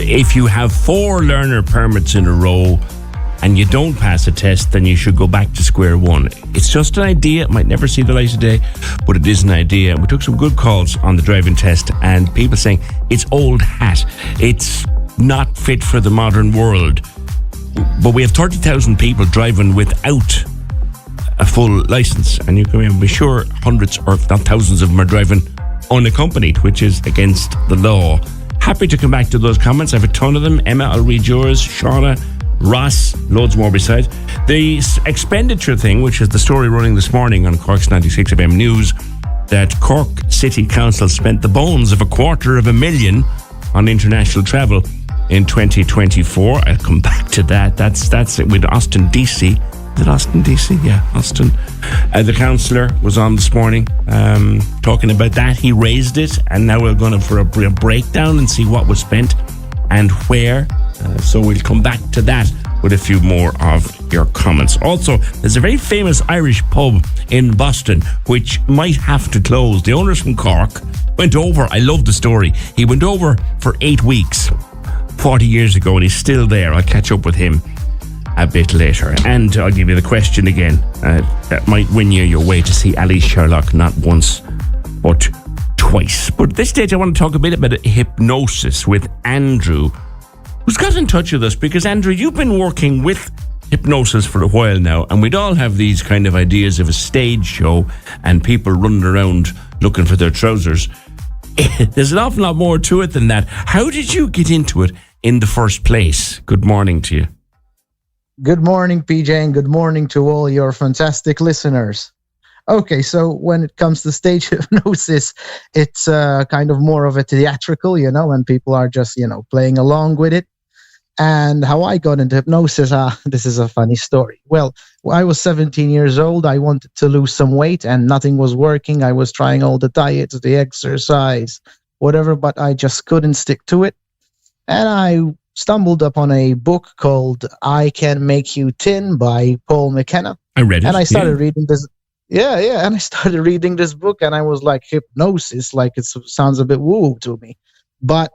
if you have 4 learner permits in a row and you don't pass a test, then you should go back to square one. It's just an idea. It might never see the light of day, but it is an idea. We took some good calls on the driving test, and people saying it's old hat. It's not fit for the modern world. But we have 30,000 people driving without a full license, and you can be sure hundreds or if not thousands of them are driving unaccompanied, which is against the law. Happy to come back to those comments. I have a ton of them. Emma, I'll read yours. Shauna, Ross, loads more besides. The expenditure thing, which is the story running this morning on Cork's 96FM News, that Cork City Council spent the bones of $250,000 on international travel in 2024. I'll come back to that. That's it with Austin DC. Is it Austin DC? Yeah, Austin. The councillor was on this morning talking about that. He raised it, and now we're going for a breakdown and see what was spent and where. So we'll come back to that with a few more of your comments. Also, there's a very famous Irish pub in Boston which might have to close. The owners from Cork went over. I love the story. He went over for 8 weeks 40 years ago, and he's still there. I'll catch up with him a bit later, and I'll give you the question again. That might win you your way to see Ali Sherlock not once but twice. But at this stage I want to talk a bit about hypnosis with Andrew, who's got in touch with us, because Andrew, you've been working with hypnosis for a while now, and we'd all have these kind of ideas of a stage show and people running around looking for their trousers. There's an awful lot more to it than that. How did you get into it in the first place? Good morning to you. Good morning, PJ, and good morning to all your fantastic listeners. Okay, so when it comes to stage hypnosis, it's kind of more of a theatrical, and people are just, playing along with it. And how I got into hypnosis, this is a funny story. Well, I was 17 years old. I wanted to lose some weight and nothing was working. I was trying all the diets, the exercise, whatever, but I just couldn't stick to it. And I stumbled upon a book called I Can Make You Thin by Paul McKenna. I read it. And I started reading this. Yeah. And I started reading this book, and I was like, hypnosis, like it sounds a bit woo to me. But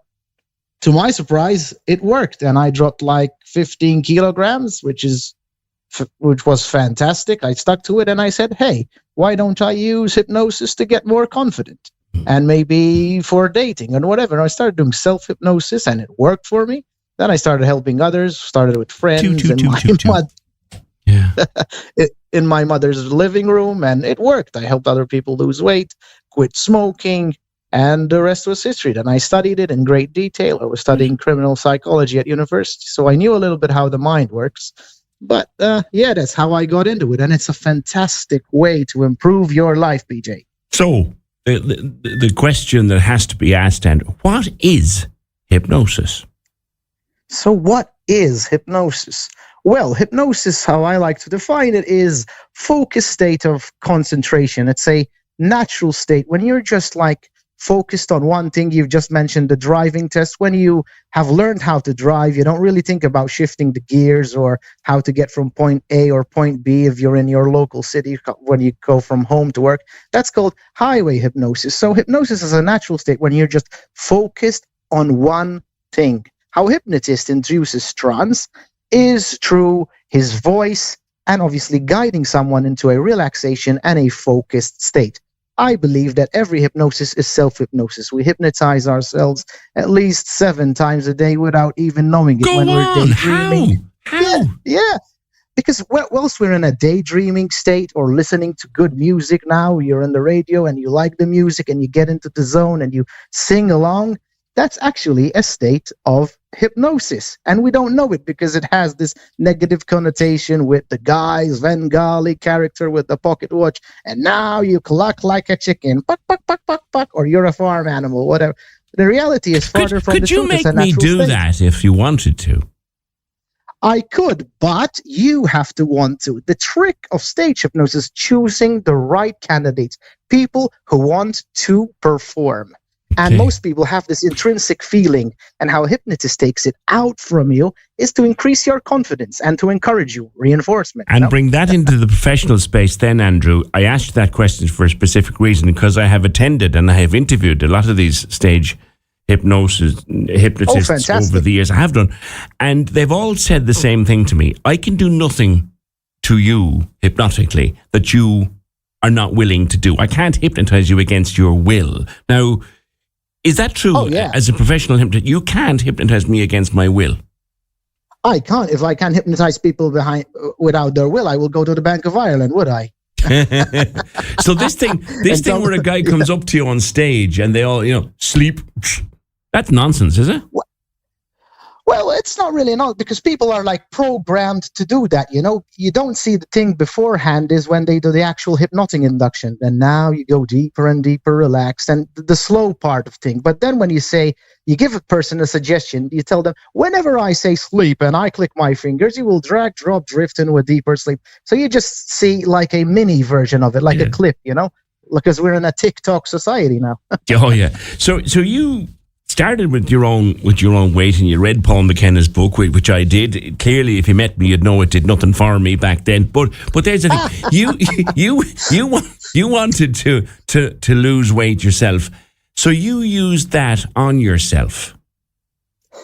to my surprise, it worked, and I dropped like 15 kilograms, which was fantastic. I stuck to it, and I said, hey, why don't I use hypnosis to get more confident? And maybe for dating and whatever. And I started doing self-hypnosis, and it worked for me. Then I started helping others, started with friends in my mother's living room, and it worked. I helped other people lose weight, quit smoking, and the rest was history. Then I studied it in great detail. I was studying criminal psychology at university, so I knew a little bit how the mind works. But that's how I got into it, and it's a fantastic way to improve your life, PJ. So the question that has to be asked, and what is hypnosis? So what is hypnosis? Well, hypnosis, how I like to define it, is focused state of concentration. It's a natural state when you're just like focused on one thing. You've just mentioned the driving test. When you have learned how to drive, you don't really think about shifting the gears or how to get from point A or point B if you're in your local city when you go from home to work. That's called highway hypnosis. So hypnosis is a natural state when you're just focused on one thing. How Hypnotist introduces trance is through his voice and obviously guiding someone into a relaxation and a focused state. I believe that every hypnosis is self-hypnosis. We hypnotize ourselves at least 7 times a day without even knowing it. We're daydreaming. How? Yeah. Because whilst we're in a daydreaming state or listening to good music now, you're in the radio and you like the music and you get into the zone and you sing along, that's actually a state of hypnosis. And we don't know it because it has this negative connotation with the guy's Bengali character with the pocket watch. And now you cluck like a chicken, buck, buck, buck, buck, buck, or you're a farm animal, whatever. The reality is farther from the truth. Could you make me do that if you wanted to? I could, but you have to want to. The trick of stage hypnosis is choosing the right candidates, people who want to perform. And most people have this intrinsic feeling, and how a hypnotist takes it out from you is to increase your confidence and to encourage you, reinforcement. And bring that into the professional space then, Andrew. I asked that question for a specific reason because I have attended and I have interviewed a lot of these stage hypnotists over the years. I have done. And they've all said the same thing to me. I can do nothing to you hypnotically that you are not willing to do. I can't hypnotize you against your will. Now, is that true? Oh, yeah. As a professional hypnotist, you can't hypnotize me against my will. I can't. If I can hypnotize people without their will, I will go to the Bank of Ireland, would I? So this thing where a guy comes up to you on stage and they all, sleep, that's nonsense, is it? Well, it's not really not, because people are like programmed to do that. You don't see the thing beforehand is when they do the actual hypnotic induction. And now you go deeper and deeper, relaxed, and the slow part of thing. But then when you give a person a suggestion, you tell them, whenever I say sleep and I click my fingers, you will drag, drop, drift into a deeper sleep. So you just see like a mini version of it, like a clip, because we're in a TikTok society now. Oh, yeah. So you started with your own weight, and you read Paul McKenna's book, which I did. Clearly, if you met me, you'd know it did nothing for me back then. But there's the thing. You wanted to lose weight yourself, so you used that on yourself.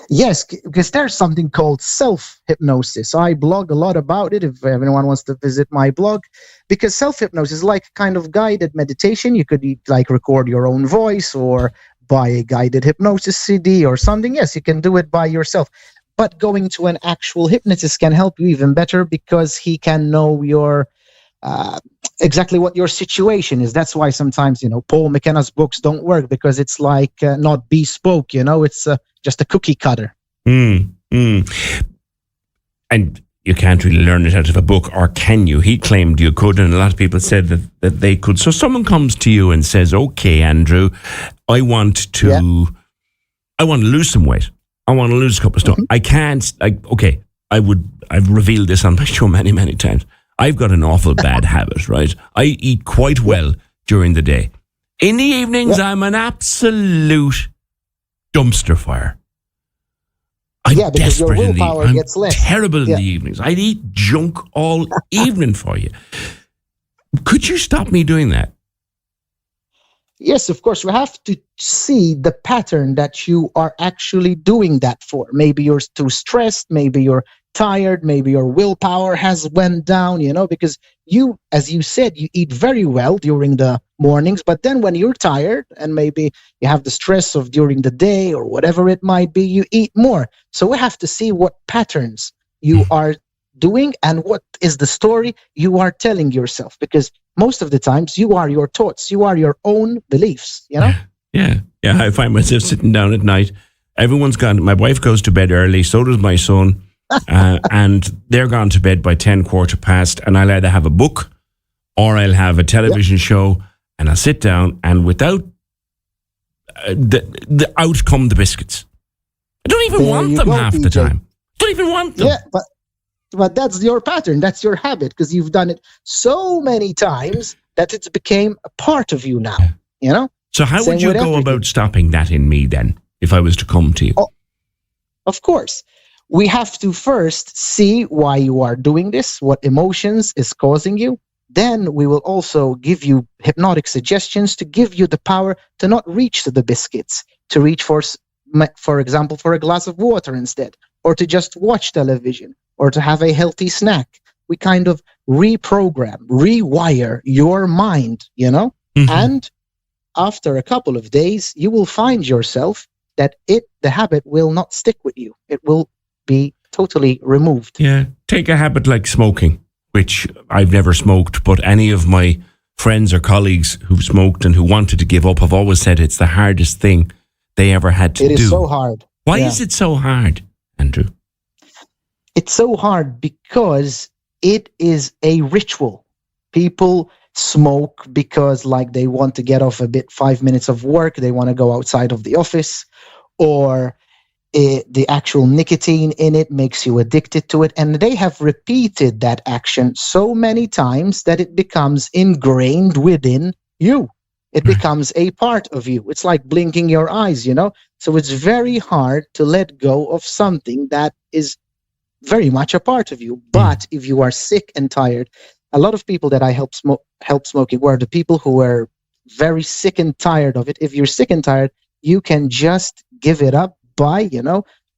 Yes, because there's something called self-hypnosis. I blog a lot about it if anyone wants to visit my blog, because self-hypnosis is like kind of guided meditation. You could like record your own voice or buy a guided hypnosis CD or something. Yes, you can do it by yourself. But going to an actual hypnotist can help you even better, because he can know your exactly what your situation is. That's why sometimes, Paul McKenna's books don't work, because it's like not bespoke, it's just a cookie cutter. And you can't really learn it out of a book, or can you? He claimed you could, and a lot of people said that they could. So someone comes to you and says, okay, Andrew, I want to lose some weight. I want to lose a couple of stone. I can't, I've revealed this on my show many, many times. I've got an awful bad habit, right? I eat quite well during the day. In the evenings, I'm an absolute dumpster fire. I'm because your desperate willpower gets less. Terrible in the evenings. I'd eat junk all evening for you. Could you stop me doing that? Yes, of course. We have to see the pattern that you are actually doing that for. Maybe you're too stressed. Maybe you're tired. Maybe your willpower has went down, because you, as you said, you eat very well during the mornings, but then when you're tired and maybe you have the stress of during the day or whatever it might be, you eat more. So we have to see what patterns you are doing and what is the story you are telling yourself, because most of the times you are your thoughts, you are your own beliefs, Yeah. I find myself sitting down at night. Everyone's gone. My wife goes to bed early, so does my son. And they're gone to bed by 10, quarter past, and I'll either have a book or I'll have a television show, and I'll sit down, and without the out come the biscuits. I don't even want them half the time. Don't even want them. Yeah, but that's your pattern. That's your habit, because you've done it so many times that it's became a part of you now. So how would you go about stopping that in me then, if I was to come to you? Oh, of course. We have to first see why you are doing this, what emotions is causing you. Then we will also give you hypnotic suggestions to give you the power to not reach to the biscuits, to reach for example, for a glass of water instead, or to just watch television, or to have a healthy snack. We kind of reprogram, rewire your mind, And after a couple of days, you will find yourself that the habit will not stick with you. It will be totally removed. Yeah, take a habit like smoking, which I've never smoked, but any of my friends or colleagues who've smoked and who wanted to give up have always said it's the hardest thing they ever had to do. It is so hard. Why is it so hard, Andrew? It's so hard because it is a ritual. People smoke because they want to get off 5 minutes of work, they want to go outside of the office, or the actual nicotine in it makes you addicted to it, and they have repeated that action so many times that it becomes ingrained within you. It becomes a part of you. It's like blinking your eyes, So it's very hard to let go of something that is very much a part of you. But if you are sick and tired, a lot of people that I help smoking were the people who were very sick and tired of it. If you're sick and tired, you can just give it up by,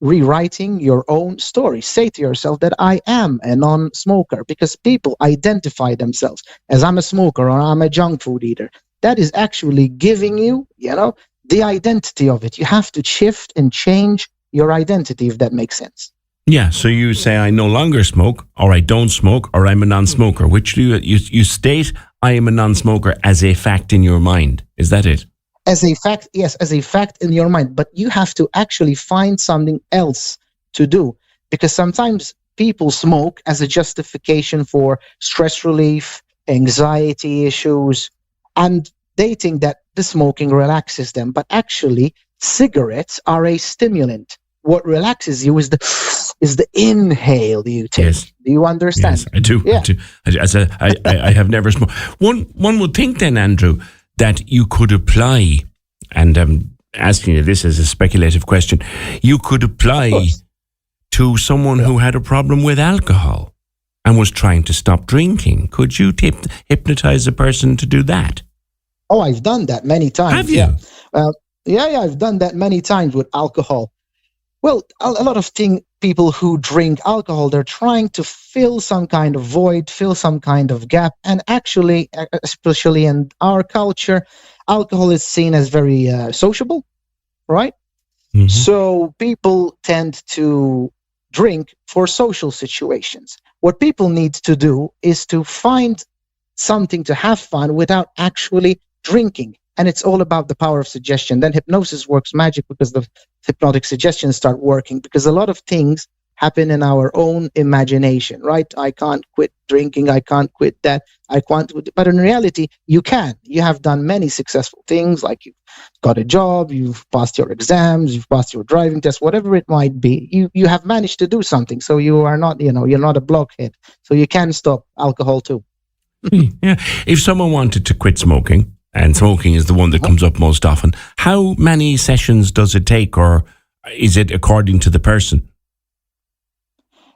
rewriting your own story. Say to yourself that I am a non-smoker, because people identify themselves as I'm a smoker or I'm a junk food eater. That is actually giving you, the identity of it. You have to shift and change your identity, if that makes sense. Yeah, so you say I no longer smoke, or I don't smoke, or I'm a non-smoker. Which do you state I am a non-smoker as a fact in your mind? Is that it? As a fact, yes, as a fact in your mind. But you have to actually find something else to do, because sometimes people smoke as a justification for stress relief, anxiety issues, and they think that the smoking relaxes them. But actually, cigarettes are a stimulant. What relaxes you is the inhale you take. Yes. Do you understand? Yes, I do. Yeah. I have never smoked. One would think then, Andrew, that you could apply, and I'm asking you this as a speculative question, you could apply to someone who had a problem with alcohol and was trying to stop drinking. Could you hypnotize a person to do that? Oh, I've done that many times. Have you? Yeah, I've done that many times with alcohol. Well, a lot of people who drink alcohol, they're trying to fill some kind of void, fill some kind of gap. And actually, especially in our culture, alcohol is seen as very sociable, right? Mm-hmm. So people tend to drink for social situations. What people need to do is to find something to have fun without actually drinking. And it's all about the power of suggestion. Then hypnosis works magic, because the hypnotic suggestions start working, because a lot of things happen in our own imagination, right? I can't quit drinking. I can't quit that. I can't. But in reality, you can. You have done many successful things, like you've got a job, you've passed your exams, you've passed your driving test, whatever it might be. You have managed to do something. So you are not, you're not a blockhead. So you can stop alcohol too. Yeah. If someone wanted to quit smoking, and smoking is the one that comes up most often, how many sessions does it take, or is it according to the person?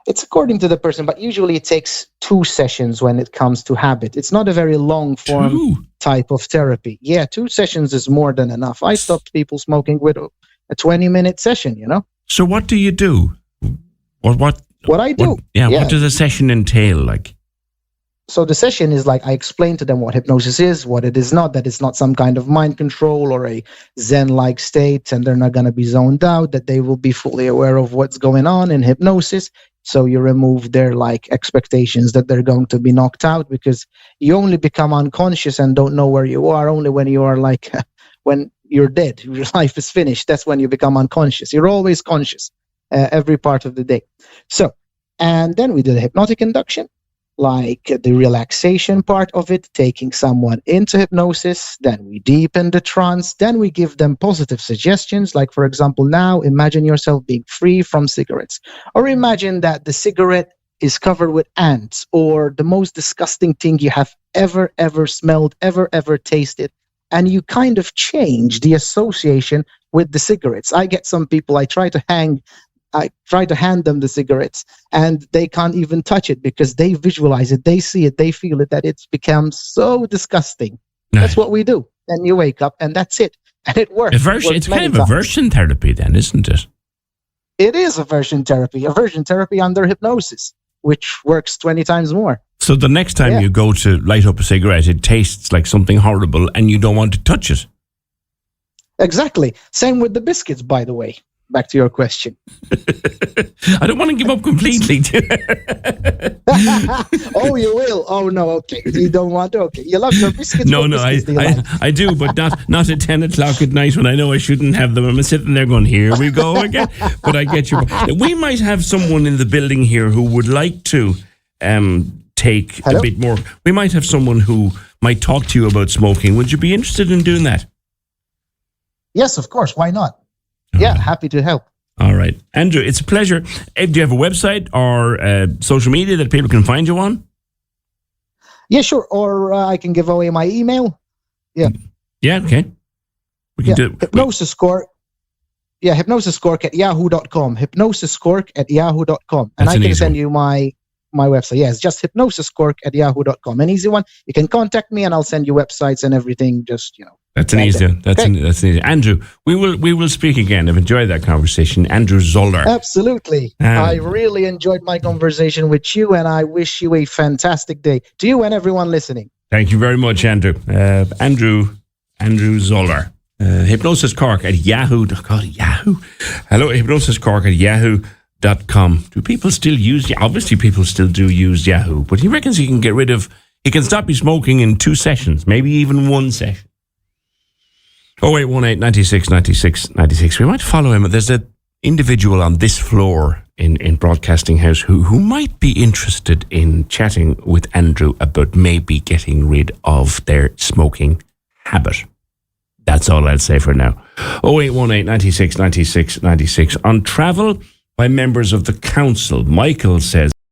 It's according to the person, but usually it takes 2 sessions when it comes to habit. It's not a very long form type of therapy. Yeah, 2 sessions is more than enough. I stopped people smoking with a 20-minute session, So what do you do? What I do? What does a session entail, like? So the session is like, I explain to them what hypnosis is, what it is not, that it's not some kind of mind control or a Zen-like state, and they're not going to be zoned out, that they will be fully aware of what's going on in hypnosis. So you remove their expectations that they're going to be knocked out, because you only become unconscious and don't know where you are only when you are when you're dead, your life is finished. That's when you become unconscious. You're always conscious every part of the day. So, and then we do the hypnotic induction, like the relaxation part of it, taking someone into hypnosis. Then we deepen the trance. Then we give them positive suggestions. Like, for example, now imagine yourself being free from cigarettes. Or imagine that the cigarette is covered with ants, or the most disgusting thing you have ever smelled, ever tasted. And you kind of change the association with the cigarettes. I get some people, I try to hand them the cigarettes, and they can't even touch it, because they visualize it, they see it, they feel it, that it's become so disgusting. Nice. That's what we do. Then you wake up, and that's it. And it works. It's kind of aversion therapy then, isn't it? It is aversion therapy under hypnosis, which works 20 times more. So the next time you go to light up a cigarette, it tastes like something horrible, and you don't want to touch it. Exactly. Same with the biscuits, by the way. Back to your question. I don't want to give up completely. Oh, you will? Oh, no, okay. You don't want to? Okay. You love your biscuits? No, I do, but not at 10 o'clock at night when I know I shouldn't have them. I'm sitting there going, here we go again. But I get you. We might have someone in the building here who would like to take a bit more. We might have someone who might talk to you about smoking. Would you be interested in doing that? Yes, of course. Why not? Happy to help. All right. Andrew, it's a pleasure. Do you have a website or social media that people can find you on? Yeah, sure. Or I can give away my email. Yeah. Yeah, okay. We can do it. Hypnosiscork. Hypnosiscork at yahoo.com. Hypnosiscork at yahoo.com. And That's I can send you my my website. Yes, just hypnosiscork@yahoo.com. An easy one. You can contact me and I'll send you websites and everything. Just, That's an easy one. That's an easy. Andrew, we will speak again. I've enjoyed that conversation. Andrew Zoller. Absolutely. I really enjoyed my conversation with you, and I wish you a fantastic day. To you and everyone listening. Thank you very much, Andrew. Andrew Zoller. hypnosiscork@yahoo. God, Yahoo. Hello, hypnosiscork@yahoo.com. Do people still use? Obviously, people still do use Yahoo, but he reckons he can he can stop you smoking in 2 sessions, maybe even 1 session. 0818 96 96 96. We might follow him. There's an individual on this floor in Broadcasting House who might be interested in chatting with Andrew about maybe getting rid of their smoking habit. That's all I'll say for now. 0818 96 96 96. On travel by members of the council, Michael says,